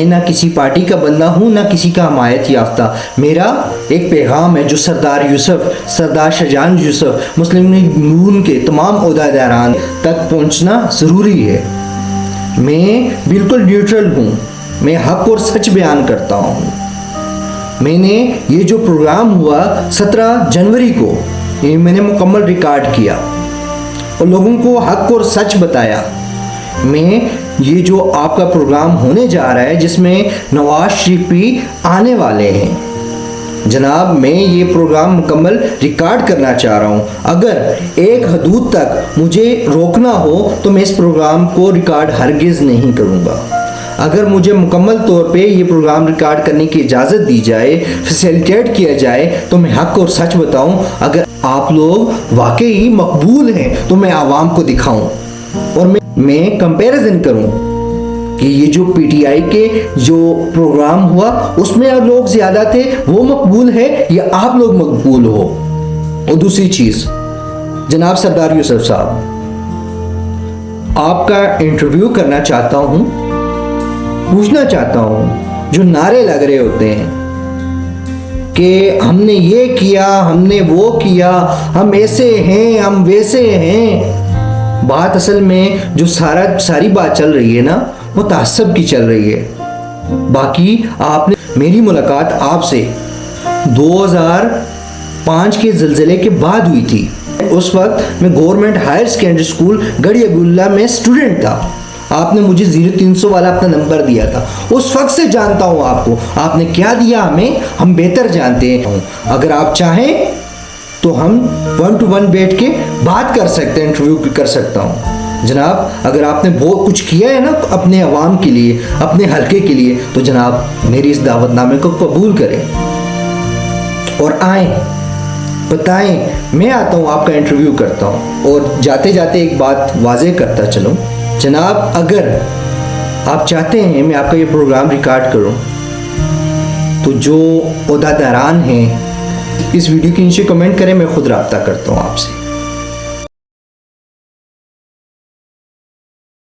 मैं ना किसी पार्टी का बंदा हूँ, ना किसी का हमायत याफ्ता। मेरा एक पैगाम है जो सरदार यूसुफ, सरदार शाहजहां यूसुफ, मुस्लिम लीग नून के तमाम ओहदेदारान तक पहुँचना ज़रूरी है। मैं बिल्कुल न्यूट्रल हूँ, मैं हक और सच बयान करता हूँ। मैंने ये जो प्रोग्राम हुआ 17 जनवरी को, ये मैंने मुकम्मल रिकॉर्ड किया और लोगों को हक और सच बताया। मैं ये जो आपका प्रोग्राम होने जा रहा है जिसमें नवाज शरीफ भी आने वाले हैं जनाब, मैं ये प्रोग्राम मुकम्मल रिकॉर्ड करना चाह रहा हूँ। अगर एक हदूद तक मुझे रोकना हो तो मैं इस प्रोग्राम को रिकॉर्ड हरगिज़ नहीं करूँगा। अगर मुझे मुकम्मल तौर पे ये प्रोग्राम रिकॉर्ड करने की इजाज़त दी जाए, फैसिलिटेट किया जाए, तो मैं हक और सच बताऊँ। अगर आप लोग वाकई मकबूल हैं तो मैं आवाम को दिखाऊँ और मैं कंपैरिजन करूँ कि ये जो पीटीआई के जो प्रोग्राम हुआ उसमें लोग ज़्यादा थे, वो मकबूल है या आप लोग मकबूल हो। और दूसरी चीज़, जनाब सरदार यूसुफ साहब, आपका इंटरव्यू करना चाहता हूँ, पूछना चाहता हूँ, जो नारे लग रहे होते हैं कि हमने ये किया, हमने वो किया, हम ऐसे हैं, हम वैसे हैं, बात असल में जो सारी बात चल रही है ना, वो तहस्सुब की चल रही है। बाकी आपने, मेरी मुलाकात आपसे 2005 के ज़िलज़िले के बाद हुई थी। उस वक्त मैं गवर्नमेंट हायर सेकेंडरी स्कूल गढ़ी अब्दुल्ला में स्टूडेंट था। आपने मुझे 0300 वाला अपना नंबर दिया था। उस वक्त से जानता हूँ आपको, आपने क्या दिया हमें हम बेहतर जानते हैं। अगर आप चाहें तो हम 1 to 1 बैठ के बात कर सकते हैं, इंटरव्यू कर सकता हूँ। जनाब, अगर आपने बहुत कुछ किया है ना अपने अवाम के लिए, अपने हल्के के लिए, तो जनाब मेरी इस दावतनामे को कबूल करें और आएँ, बताएं। मैं आता हूँ, आपका इंटरव्यू करता हूँ। और जाते जाते एक बात वाज़ेह करता चलूँ जनाब, अगर आप चाहते हैं मैं आपका ये प्रोग्राम रिकॉर्ड करूँ तो जो ओहदेदारान हैं इस वीडियो के नीचे कमेंट करें, मैं खुद रब्ता करता हूँ आपसे।